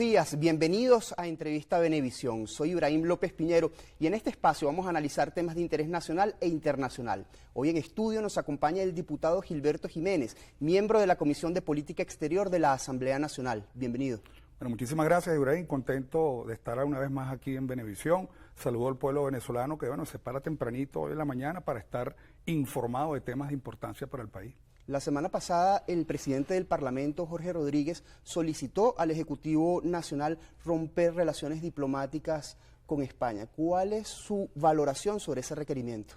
días, bienvenidos a Entrevista Venevisión. Soy Ibrahim López Piñero y en este espacio vamos a analizar temas de interés nacional e internacional. Hoy en estudio nos acompaña el diputado Gilberto Jiménez, miembro de la Comisión de Política Exterior de la Asamblea Nacional. Bienvenido. Bueno, muchísimas gracias, Ibrahim. Contento de estar una vez más aquí en Venevisión. Saludo al pueblo venezolano que se para tempranito hoy en la mañana para estar informado de temas de importancia para el país. La semana pasada, el presidente del Parlamento, Jorge Rodríguez, solicitó al Ejecutivo Nacional romper relaciones diplomáticas con España. ¿Cuál es su valoración sobre ese requerimiento?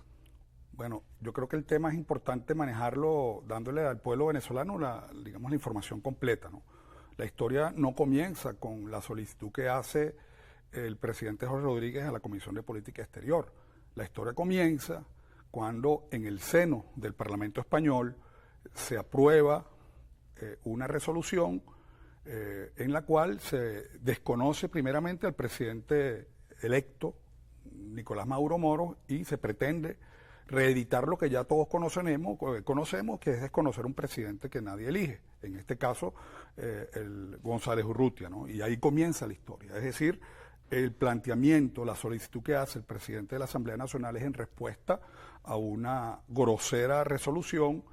Bueno, yo creo que el tema es importante manejarlo dándole al pueblo venezolano la información completa, ¿no? La historia no comienza con la solicitud que hace el presidente Jorge Rodríguez a la Comisión de Política Exterior. La historia comienza cuando en el seno del Parlamento español se aprueba una resolución en la cual se desconoce primeramente al presidente electo, Nicolás Maduro Moro, y se pretende reeditar lo que ya todos conocemos, que es desconocer un presidente que nadie elige, en este caso el González Urrutia, ¿no? Y ahí comienza la historia, es decir, el planteamiento, la solicitud que hace el presidente de la Asamblea Nacional es en respuesta a una grosera resolución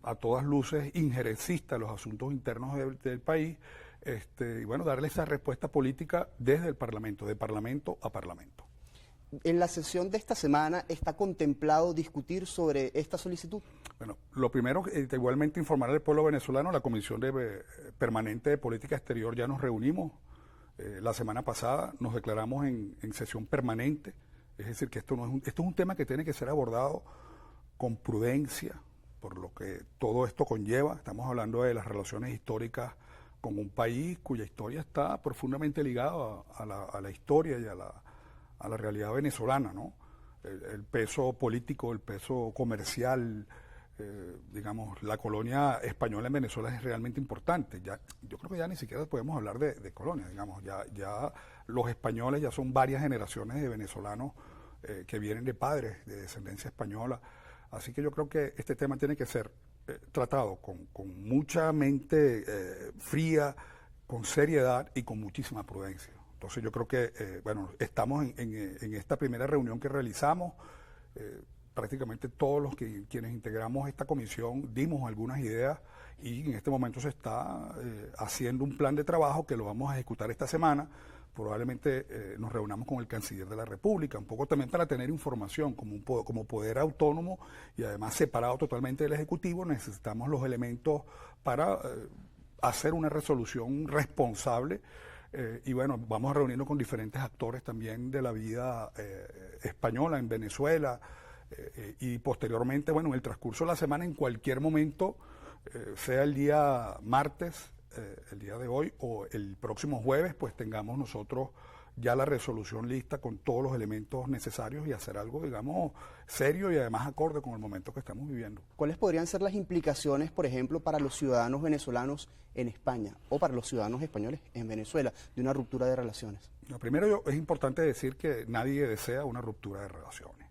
a todas luces injerencista en los asuntos internos del país, y bueno, darle esa respuesta política desde el Parlamento, de Parlamento a Parlamento. En la sesión de esta semana, ¿está contemplado discutir sobre esta solicitud? Bueno, lo primero, igualmente informar al pueblo venezolano, la Comisión Permanente de Política Exterior ya nos reunimos la semana pasada, nos declaramos en sesión permanente, es decir, que esto es un tema que tiene que ser abordado con prudencia, por lo que todo esto conlleva. Estamos hablando de las relaciones históricas con un país cuya historia está profundamente ligada a la historia y a la realidad venezolana, ¿no? El peso político, el peso comercial, la colonia española en Venezuela es realmente importante. Yo creo que ya ni siquiera podemos hablar de colonia, ya los españoles ya son varias generaciones de venezolanos que vienen de padres de descendencia española. Así que yo creo que este tema tiene que ser tratado con mucha mente fría, con seriedad y con muchísima prudencia. Entonces yo creo que, estamos en esta primera reunión que realizamos, prácticamente todos los quienes integramos esta comisión dimos algunas ideas y en este momento se está haciendo un plan de trabajo que lo vamos a ejecutar esta semana. Probablemente nos reunamos con el canciller de la República, un poco también para tener información como poder autónomo y además separado totalmente del Ejecutivo. Necesitamos los elementos para hacer una resolución responsable y bueno, vamos a reunirnos con diferentes actores también de la vida española en Venezuela y posteriormente, bueno, en el transcurso de la semana, en cualquier momento, sea el día martes, el día de hoy o el próximo jueves, pues tengamos nosotros ya la resolución lista con todos los elementos necesarios y hacer algo, serio y además acorde con el momento que estamos viviendo. ¿Cuáles podrían ser las implicaciones, por ejemplo, para los ciudadanos venezolanos en España o para los ciudadanos españoles en Venezuela de una ruptura de relaciones? Primero es importante decir que nadie desea una ruptura de relaciones.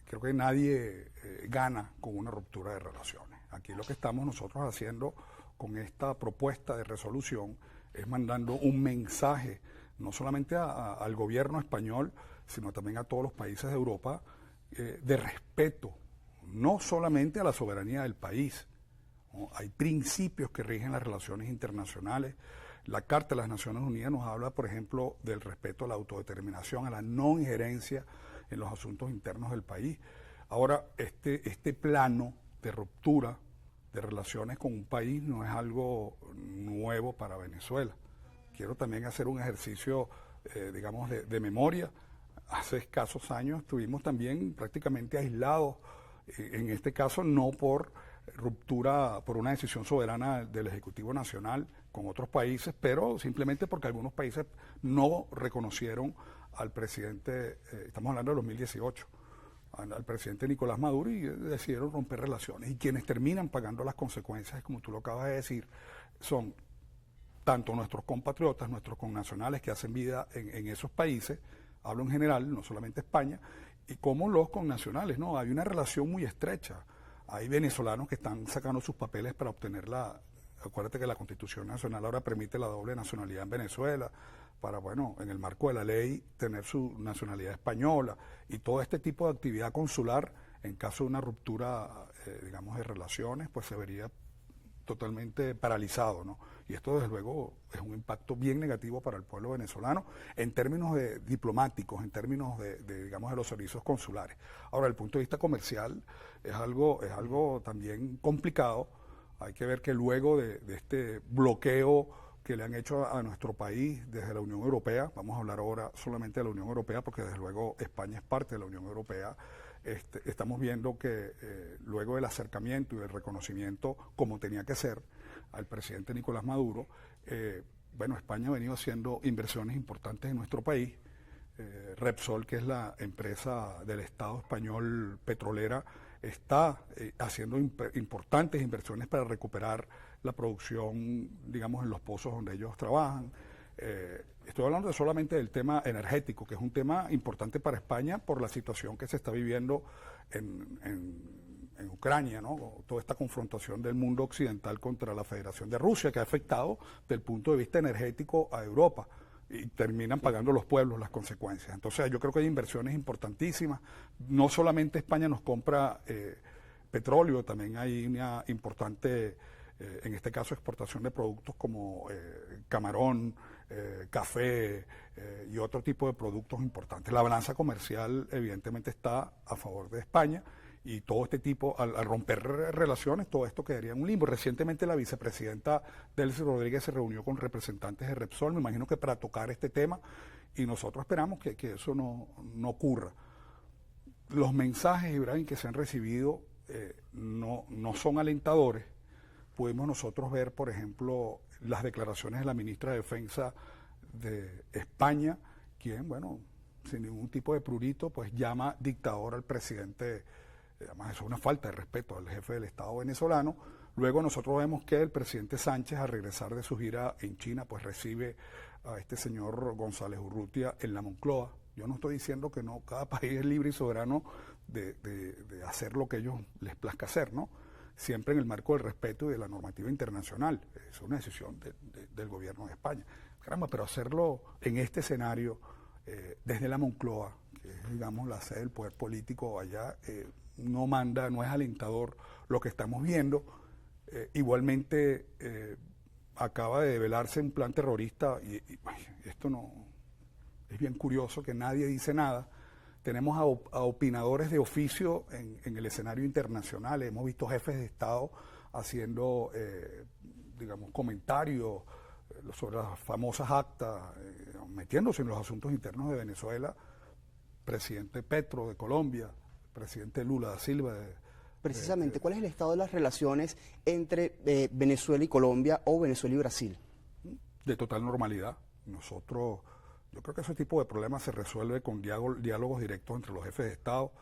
Creo que nadie gana con una ruptura de relaciones. Aquí lo que estamos nosotros haciendo con esta propuesta de resolución es mandando un mensaje no solamente al gobierno español, sino también a todos los países de Europa, de respeto, no solamente a la soberanía del país, ¿no? Hay principios que rigen las relaciones internacionales. La Carta de las Naciones Unidas nos habla, por ejemplo, del respeto a la autodeterminación, a la no injerencia en los asuntos internos del país. Ahora, este plano de ruptura de relaciones con un país no es algo nuevo para Venezuela. Quiero también hacer un ejercicio, de memoria. Hace escasos años estuvimos también prácticamente aislados, en este caso no por ruptura, por una decisión soberana del Ejecutivo Nacional con otros países, pero simplemente porque algunos países no reconocieron al presidente, estamos hablando de 2018, al presidente Nicolás Maduro y decidieron romper relaciones. Y quienes terminan pagando las consecuencias, como tú lo acabas de decir, son tanto nuestros compatriotas, nuestros connacionales que hacen vida en esos países, hablo en general, no solamente España, y como los connacionales, ¿no? Hay una relación muy estrecha. Hay venezolanos que están sacando sus papeles para obtener Acuérdate que la Constitución Nacional ahora permite la doble nacionalidad en Venezuela, para, bueno, en el marco de la ley, tener su nacionalidad española, y todo este tipo de actividad consular, en caso de una ruptura, digamos, de relaciones, pues se vería totalmente paralizado, ¿no? Y esto, desde luego, es un impacto bien negativo para el pueblo venezolano en términos diplomáticos, en términos digamos, de los servicios consulares. Ahora, desde el punto de vista comercial, es algo también complicado. Hay que ver que luego de este bloqueo que le han hecho a nuestro país desde la Unión Europea, vamos a hablar ahora solamente de la Unión Europea, porque desde luego España es parte de la Unión Europea. Estamos viendo que luego del acercamiento y del reconocimiento, como tenía que ser, al presidente Nicolás Maduro, bueno, España ha venido haciendo inversiones importantes en nuestro país. Repsol, que es la empresa del Estado español petrolera, está haciendo importantes inversiones para recuperar la producción, digamos, en los pozos donde ellos trabajan. Estoy hablando solamente del tema energético, que es un tema importante para España por la situación que se está viviendo en Ucrania, ¿no? Toda esta confrontación del mundo occidental contra la Federación de Rusia, que ha afectado desde el punto de vista energético a Europa, y terminan pagando los pueblos las consecuencias. Entonces yo creo que hay inversiones importantísimas. No solamente España nos compra petróleo, también hay una importante, en este caso, exportación de productos como camarón, café y otro tipo de productos importantes. La balanza comercial evidentemente está a favor de España, y todo este tipo, al romper relaciones, todo esto quedaría en un limbo. Recientemente la vicepresidenta Delcy Rodríguez se reunió con representantes de Repsol, me imagino que para tocar este tema, y nosotros esperamos que eso no ocurra. Los mensajes, Ibrahim, que se han recibido no son alentadores. Pudimos nosotros ver, por ejemplo, las declaraciones de la ministra de Defensa de España, quien, bueno, sin ningún tipo de prurito, pues llama dictador al presidente. Además, eso es una falta de respeto al jefe del Estado venezolano. Luego nosotros vemos que el presidente Sánchez, al regresar de su gira en China, pues recibe a este señor González Urrutia en la Moncloa. Yo no estoy diciendo que no, cada país es libre y soberano de hacer lo que ellos les plazca hacer, ¿no? Siempre en el marco del respeto y de la normativa internacional. Es una decisión del gobierno de España. Caramba, pero hacerlo en este escenario, desde la Moncloa, que es, digamos, la sede del poder político allá, no es alentador lo que estamos viendo. Igualmente acaba de develarse un plan terrorista y esto no es bien curioso que nadie dice nada. Tenemos a opinadores de oficio en el escenario internacional. Hemos visto jefes de Estado haciendo digamos, comentarios sobre las famosas actas, metiéndose en los asuntos internos de Venezuela. Presidente Petro de Colombia, presidente Lula da Silva. Precisamente, ¿cuál es el estado de las relaciones entre Venezuela y Colombia o Venezuela y Brasil? De total normalidad. Yo creo que ese tipo de problemas se resuelve con diálogos directos entre los jefes de Estado.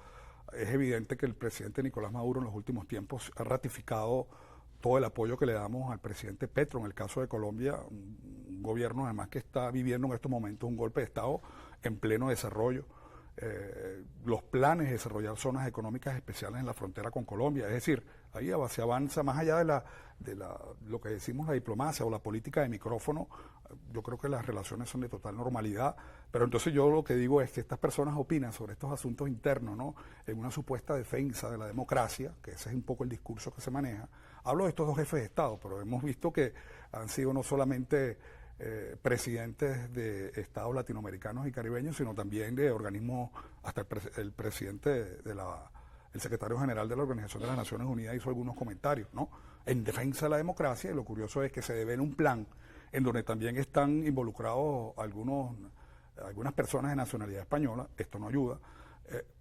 Es evidente que el presidente Nicolás Maduro en los últimos tiempos ha ratificado todo el apoyo que le damos al presidente Petro. En el caso de Colombia, un gobierno además que está viviendo en estos momentos un golpe de Estado en pleno desarrollo. Los planes de desarrollar zonas económicas especiales en la frontera con Colombia, es decir, ahí se avanza más allá de lo que decimos la diplomacia o la política de micrófono. Yo creo que las relaciones son de total normalidad, pero entonces yo lo que digo es que estas personas opinan sobre estos asuntos internos, ¿no? En una supuesta defensa de la democracia, que ese es un poco el discurso que se maneja. Hablo de estos dos jefes de Estado, pero hemos visto que han sido no solamente presidentes de estados latinoamericanos y caribeños, sino también de organismos, hasta el presidente el secretario general de la Organización de las Naciones Unidas hizo algunos comentarios, ¿no?, en defensa de la democracia, y lo curioso es que se devela un plan en donde también están involucrados algunas personas de nacionalidad española. Esto no ayuda.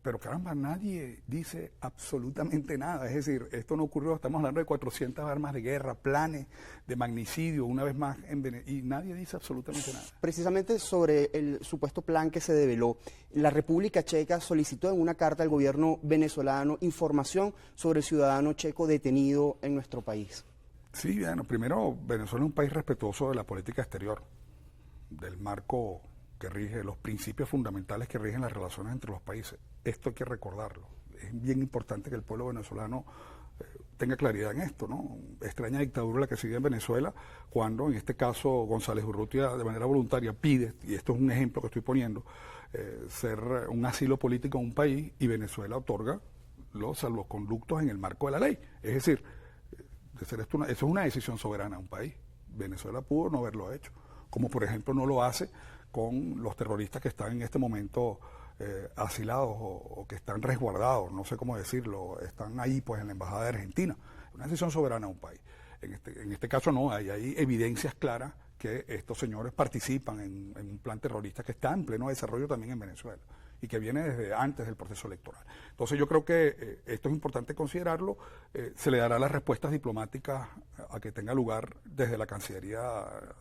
Pero caramba, nadie dice absolutamente nada. Es decir, esto no ocurrió, estamos hablando de 400 armas de guerra, planes de magnicidio, una vez más, y nadie dice absolutamente nada. Precisamente sobre el supuesto plan que se develó, la República Checa solicitó en una carta al gobierno venezolano información sobre el ciudadano checo detenido en nuestro país. Sí, bueno, primero, Venezuela es un país respetuoso de la política exterior, del marco que rige, los principios fundamentales que rigen las relaciones entre los países. Esto hay que recordarlo. Es bien importante que el pueblo venezolano tenga claridad en esto, ¿no? Extraña dictadura la que sigue en Venezuela, cuando en este caso González Urrutia de manera voluntaria pide, y esto es un ejemplo que estoy poniendo, ser un asilo político en un país, y Venezuela otorga los salvoconductos en el marco de la ley. Es decir, eso es una decisión soberana de un país. Venezuela pudo no haberlo hecho, como por ejemplo no lo hace con los terroristas que están en este momento asilados o que están resguardados, no sé cómo decirlo, están ahí pues en la Embajada de Argentina. Una decisión soberana de un país. En este caso no, hay evidencias claras que estos señores participan en un plan terrorista que está en pleno desarrollo también en Venezuela y que viene desde antes del proceso electoral. Entonces yo creo que esto es importante considerarlo, se le dará las respuestas diplomáticas a que tenga lugar desde la Cancillería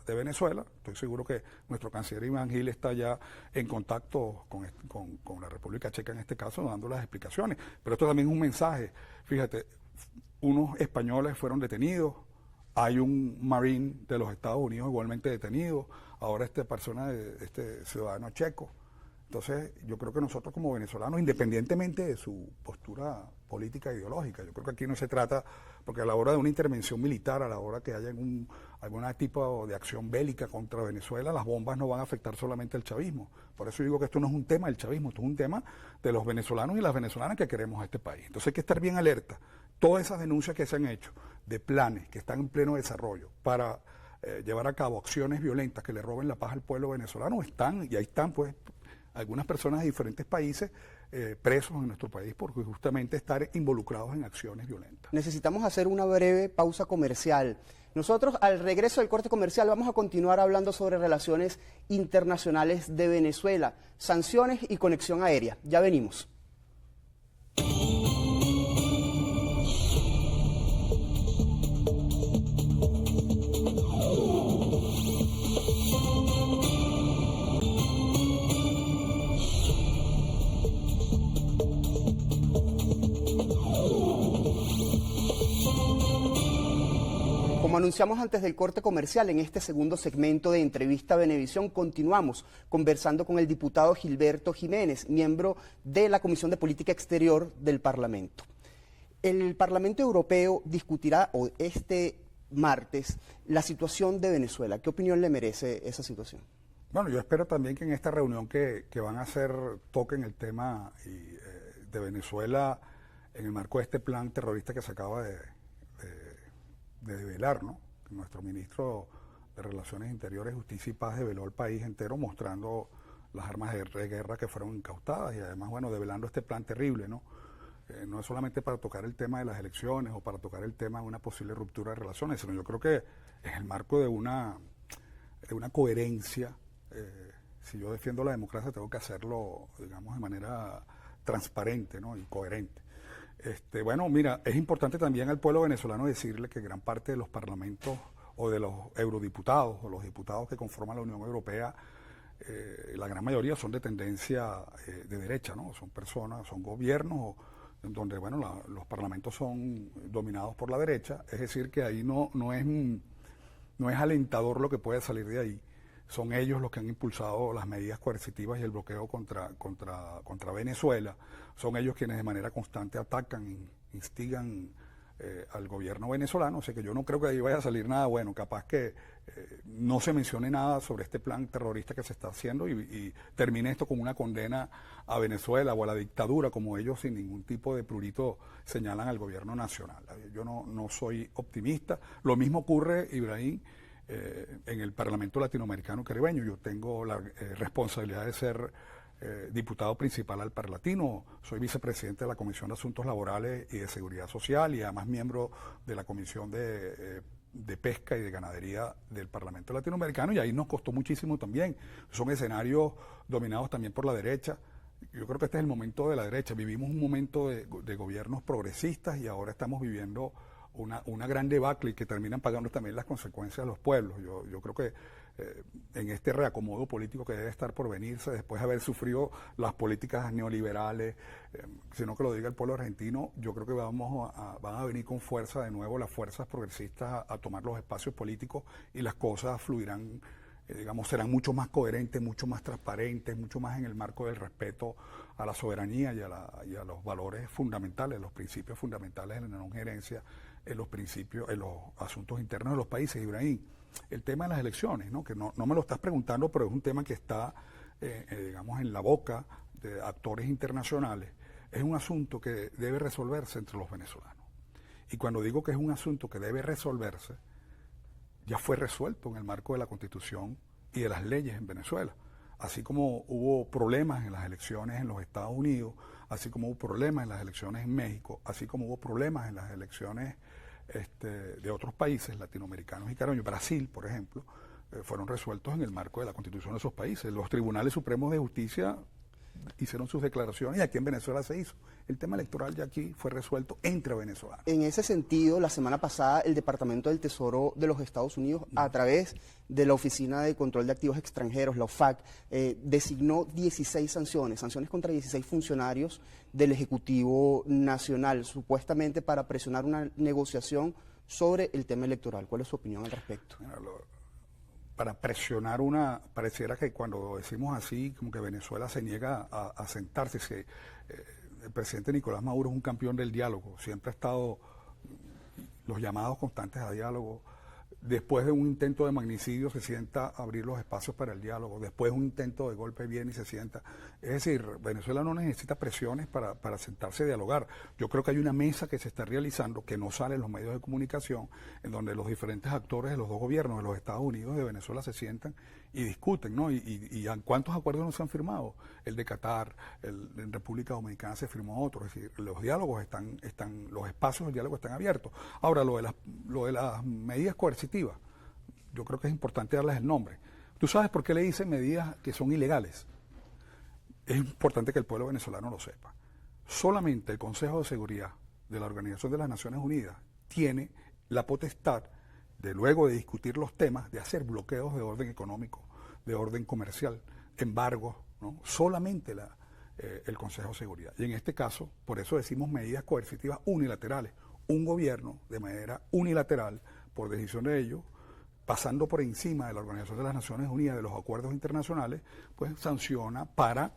de Venezuela. Estoy seguro que nuestro canciller Iván Gil está ya en contacto con la República Checa en este caso, dando las explicaciones. Pero esto también es un mensaje. Fíjate, unos españoles fueron detenidos, hay un marine de los Estados Unidos igualmente detenido, ahora esta persona, este ciudadano checo. Entonces, yo creo que nosotros como venezolanos, independientemente de su postura política e ideológica, yo creo que aquí no se trata, porque a la hora de una intervención militar, a la hora que haya algún tipo de acción bélica contra Venezuela, las bombas no van a afectar solamente al chavismo. Por eso digo que esto no es un tema del chavismo, esto es un tema de los venezolanos y las venezolanas que queremos a este país. Entonces hay que estar bien alerta. Todas esas denuncias que se han hecho de planes que están en pleno desarrollo para llevar a cabo acciones violentas que le roben la paz al pueblo venezolano están, y ahí están pues algunas personas de diferentes países presos en nuestro país por justamente estar involucrados en acciones violentas. Necesitamos hacer una breve pausa comercial. Nosotros, al regreso del corte comercial, vamos a continuar hablando sobre relaciones internacionales de Venezuela, sanciones y conexión aérea. Ya venimos. Como anunciamos antes del corte comercial, en este segundo segmento de Entrevista Venevisión continuamos conversando con el diputado Gilberto Jiménez, miembro de la Comisión de Política Exterior del Parlamento. El Parlamento Europeo discutirá este martes la situación de Venezuela. ¿Qué opinión le merece esa situación? Bueno, yo espero también que en esta reunión que van a hacer toquen el tema de Venezuela en el marco de este plan terrorista que se acaba de develar, ¿no? Nuestro ministro de Relaciones Interiores, Justicia y Paz develó el país entero mostrando las armas de guerra que fueron incautadas y además, bueno, develando este plan terrible, ¿no? No es solamente para tocar el tema de las elecciones o para tocar el tema de una posible ruptura de relaciones, sino yo creo que en el marco de una coherencia, si yo defiendo la democracia tengo que hacerlo, digamos, de manera transparente, ¿no? Y coherente. Bueno, mira, es importante también al pueblo venezolano decirle que gran parte de los parlamentos o de los eurodiputados o los diputados que conforman la Unión Europea, la gran mayoría son de tendencia de derecha, ¿no? Son personas, son gobiernos donde, bueno, los parlamentos son dominados por la derecha, es decir, que ahí no es alentador lo que puede salir de ahí. Son ellos los que han impulsado las medidas coercitivas y el bloqueo contra Venezuela. Son ellos quienes de manera constante atacan, instigan al gobierno venezolano. O sea que yo no creo que de ahí vaya a salir nada bueno. Capaz que no se mencione nada sobre este plan terrorista que se está haciendo y termine esto como una condena a Venezuela o a la dictadura, como ellos sin ningún tipo de prurito señalan al gobierno nacional. Yo no soy optimista. Lo mismo ocurre, Ibrahim, en el Parlamento Latinoamericano Caribeño. Yo tengo la responsabilidad de ser diputado principal al Parlatino, soy vicepresidente de la Comisión de Asuntos Laborales y de Seguridad Social y además miembro de la Comisión de Pesca y de Ganadería del Parlamento Latinoamericano, y ahí nos costó muchísimo también. Son escenarios dominados también por la derecha. Yo creo que este es el momento de la derecha. Vivimos un momento de gobiernos progresistas y ahora estamos viviendo una gran debacle y que terminan pagando también las consecuencias de los pueblos. Yo creo que en este reacomodo político que debe estar por venirse después de haber sufrido las políticas neoliberales, sino que lo diga el pueblo argentino, yo creo que van a venir con fuerza de nuevo las fuerzas progresistas a tomar los espacios políticos y las cosas fluirán digamos, serán mucho más coherentes, mucho más transparentes, mucho más en el marco del respeto a la soberanía y a los valores fundamentales, los principios fundamentales de la no injerencia en los principios, en los asuntos internos de los países. Ibrahim, el tema de las elecciones, ¿no? Que no me lo estás preguntando, pero es un tema que está, digamos, en la boca de actores internacionales. Es un asunto que debe resolverse entre los venezolanos. Y cuando digo que es un asunto que debe resolverse, ya fue resuelto en el marco de la Constitución y de las leyes en Venezuela. Así como hubo problemas en las elecciones en los Estados Unidos, así como hubo problemas en las elecciones en México, así como hubo problemas en las elecciones de otros países latinoamericanos y caribeños, Brasil, por ejemplo, fueron resueltos en el marco de la Constitución de esos países. Los tribunales supremos de justicia hicieron sus declaraciones y aquí en Venezuela se hizo. El tema electoral ya aquí fue resuelto entre venezolanos. En ese sentido, la semana pasada el Departamento del Tesoro de los Estados Unidos, a través de la Oficina de Control de Activos Extranjeros, la OFAC, designó 16 sanciones contra 16 funcionarios del Ejecutivo Nacional, supuestamente para presionar una negociación sobre el tema electoral. ¿Cuál es su opinión al respecto? Para presionar pareciera que cuando decimos así, como que Venezuela se niega a sentarse. El presidente Nicolás Maduro es un campeón del diálogo, siempre ha estado los llamados constantes a diálogo. Después de un intento de magnicidio se sienta a abrir los espacios para el diálogo, después de un intento de golpe viene y se sienta. Es decir, Venezuela no necesita presiones para sentarse a dialogar. Yo creo que hay una mesa que se está realizando, que no sale en los medios de comunicación, en donde los diferentes actores de los dos gobiernos, de los Estados Unidos y de Venezuela, se sientan y discuten, ¿no? Y ¿cuántos acuerdos no se han firmado? El de Qatar, en República Dominicana se firmó otro. Es decir, los diálogos los espacios del diálogo están abiertos. Ahora, lo de las medidas coercitivas, yo creo que es importante darles el nombre. ¿Tú sabes por qué le dicen medidas que son ilegales? Es importante que el pueblo venezolano lo sepa. Solamente el Consejo de Seguridad de la Organización de las Naciones Unidas tiene la potestad de, luego de discutir los temas, de hacer bloqueos de orden económico, de orden comercial, embargos, ¿no? Solamente el Consejo de Seguridad. Y en este caso, por eso decimos medidas coercitivas unilaterales. Un gobierno, de manera unilateral, por decisión de ellos, pasando por encima de la Organización de las Naciones Unidas, de los acuerdos internacionales, pues sanciona para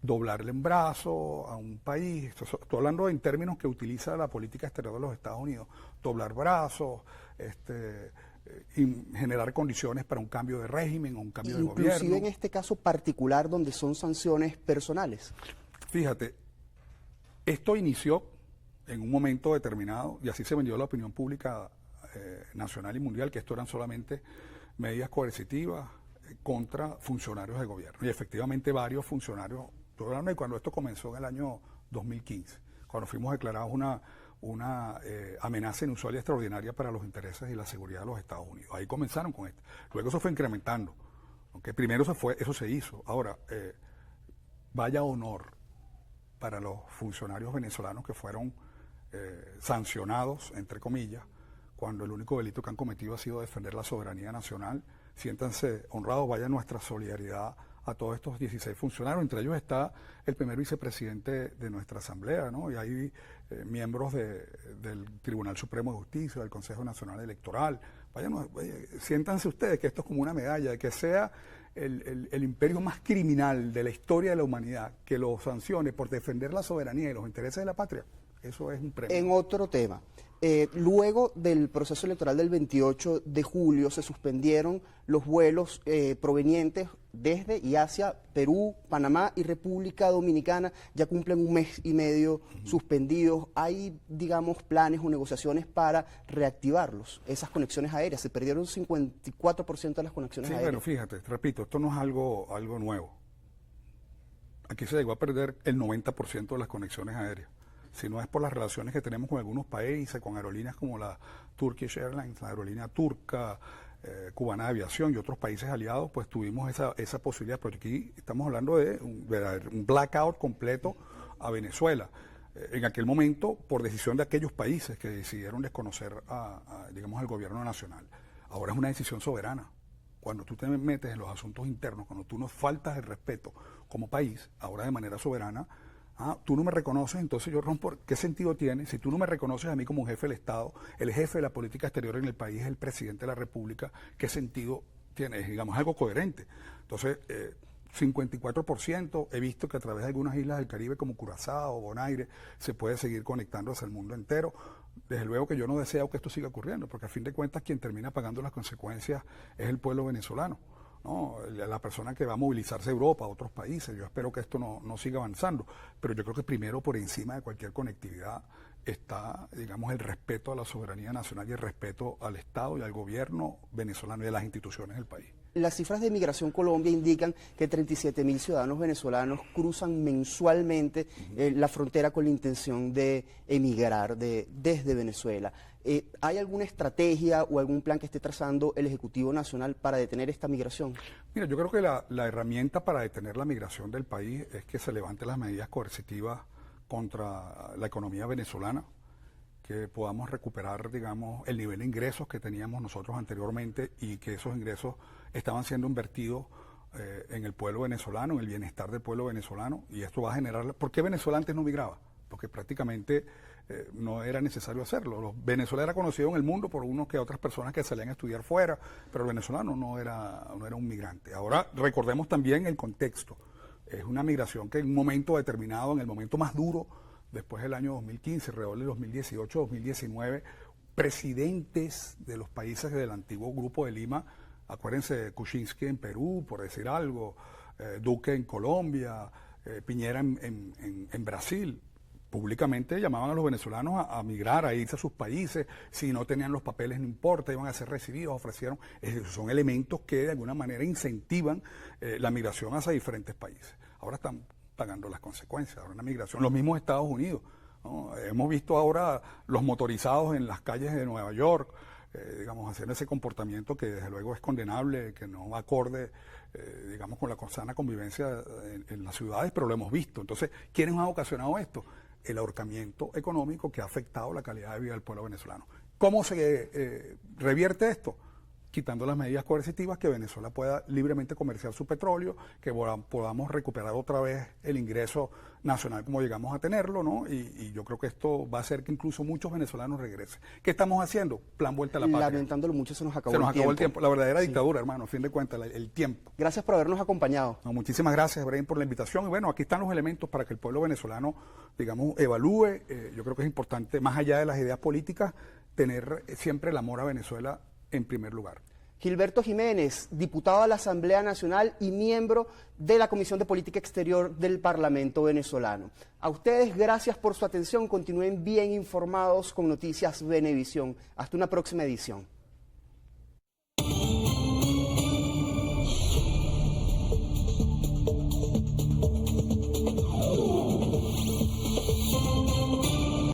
doblarle en brazo a un país. Estoy hablando en términos que utiliza la política exterior de los Estados Unidos. Doblar brazos, y generar condiciones para un cambio de régimen o un cambio de gobierno. Inclusive en este caso particular donde son sanciones personales. Fíjate, esto inició en un momento determinado, y así se vendió a la opinión pública nacional y mundial, que esto eran solamente medidas coercitivas contra funcionarios de gobierno. Y efectivamente varios funcionarios, estoy hablando de cuando esto comenzó en el año 2015, cuando fuimos declarados una amenaza inusual y extraordinaria para los intereses y la seguridad de los Estados Unidos. Ahí comenzaron con esto. Luego eso fue incrementando. Aunque primero eso se hizo. Ahora, vaya honor para los funcionarios venezolanos que fueron sancionados, entre comillas, cuando el único delito que han cometido ha sido defender la soberanía nacional. Siéntanse honrados, vaya nuestra solidaridad a todos estos 16 funcionarios. Entre ellos está el primer vicepresidente de nuestra Asamblea, ¿no? Y hay miembros del Tribunal Supremo de Justicia, del Consejo Nacional Electoral. Siéntanse ustedes que esto es como una medalla, de que sea el imperio más criminal de la historia de la humanidad que lo sancione por defender la soberanía y los intereses de la patria. Eso es un premio. En otro tema, luego del proceso electoral del 28 de julio se suspendieron los vuelos provenientes desde y hacia Perú, Panamá y República Dominicana. Ya cumplen un mes y medio suspendidos. ¿Hay, digamos, planes o negociaciones para reactivarlos, esas conexiones aéreas? Se perdieron 54% de las conexiones aéreas. Bueno, fíjate, repito, esto no es algo nuevo. Aquí se llegó a perder el 90% de las conexiones aéreas. Si no es por las relaciones que tenemos con algunos países, con aerolíneas como la Turkish Airlines, la aerolínea turca, Cubana de Aviación y otros países aliados, pues tuvimos esa posibilidad. Pero aquí estamos hablando de un blackout completo a Venezuela. En aquel momento, por decisión de aquellos países que decidieron desconocer digamos, al gobierno nacional. Ahora es una decisión soberana. Cuando tú te metes en los asuntos internos, cuando tú nos faltas el respeto como país, ahora de manera soberana, tú no me reconoces, entonces yo rompo. ¿Qué sentido tiene? Si tú no me reconoces a mí como jefe del Estado, el jefe de la política exterior en el país es el presidente de la República, ¿qué sentido Es, digamos, algo coherente. Entonces, 54%, he visto que a través de algunas islas del Caribe como Curazao, Bonaire, se puede seguir conectando hacia el mundo entero. Desde luego que yo no deseo que esto siga ocurriendo, porque a fin de cuentas quien termina pagando las consecuencias es el pueblo venezolano, ¿no? La persona que va a movilizarse a Europa, a otros países. Yo espero que esto no siga avanzando, pero yo creo que primero, por encima de cualquier conectividad, está, digamos, el respeto a la soberanía nacional y el respeto al Estado y al gobierno venezolano y a las instituciones del país. Las cifras de Migración Colombia indican que 37.000 ciudadanos venezolanos cruzan mensualmente la frontera con la intención de emigrar desde Venezuela. ¿Hay alguna estrategia o algún plan que esté trazando el Ejecutivo Nacional para detener esta migración? Mira, yo creo que la herramienta para detener la migración del país es que se levanten las medidas coercitivas contra la economía venezolana, que podamos recuperar, digamos, el nivel de ingresos que teníamos nosotros anteriormente y que esos ingresos estaban siendo invertidos en el pueblo venezolano, en el bienestar del pueblo venezolano, y esto va a generar... ¿Por qué Venezuela antes no migraba? Porque prácticamente no era necesario hacerlo. Venezuela era conocido en el mundo por unos que otras personas que salían a estudiar fuera, pero el venezolano no era un migrante. Ahora recordemos también el contexto. Es una migración que en un momento determinado, en el momento más duro, después del año 2015, alrededor del 2018, 2019, presidentes de los países del antiguo Grupo de Lima, acuérdense de Kuczynski en Perú, por decir algo, Duque en Colombia, Piñera en Brasil, públicamente llamaban a los venezolanos a migrar, a irse a sus países, si no tenían los papeles no importa, iban a ser recibidos, ofrecieron, son elementos que de alguna manera incentivan la migración hacia diferentes países. Ahora están pagando las consecuencias, ahora una migración, los mismos Estados Unidos, ¿no? Hemos visto ahora los motorizados en las calles de Nueva York, digamos, haciendo ese comportamiento que desde luego es condenable, que no va acorde, digamos, con la sana convivencia en las ciudades, pero lo hemos visto. Entonces, ¿quiénes han ocasionado esto? El ahorcamiento económico que ha afectado la calidad de vida del pueblo venezolano. ¿Cómo se revierte esto? Quitando las medidas coercitivas, que Venezuela pueda libremente comerciar su petróleo, que podamos recuperar otra vez el ingreso nacional como llegamos a tenerlo, ¿no? Y yo creo que esto va a hacer que incluso muchos venezolanos regresen. ¿Qué estamos haciendo? Plan vuelta a la patria. Lamentándolo mucho, se nos acabó el tiempo. La verdadera dictadura, hermano, a fin de cuentas, el tiempo. Gracias por habernos acompañado. No, muchísimas gracias, Ibrahim, por la invitación. Y bueno, aquí están los elementos para que el pueblo venezolano, digamos, evalúe. Yo creo que es importante, más allá de las ideas políticas, tener siempre el amor a Venezuela en primer lugar. Gilberto Jiménez, diputado a la Asamblea Nacional y miembro de la Comisión de Política Exterior del Parlamento venezolano. A ustedes, gracias por su atención. Continúen bien informados con Noticias Venevisión. Hasta una próxima edición.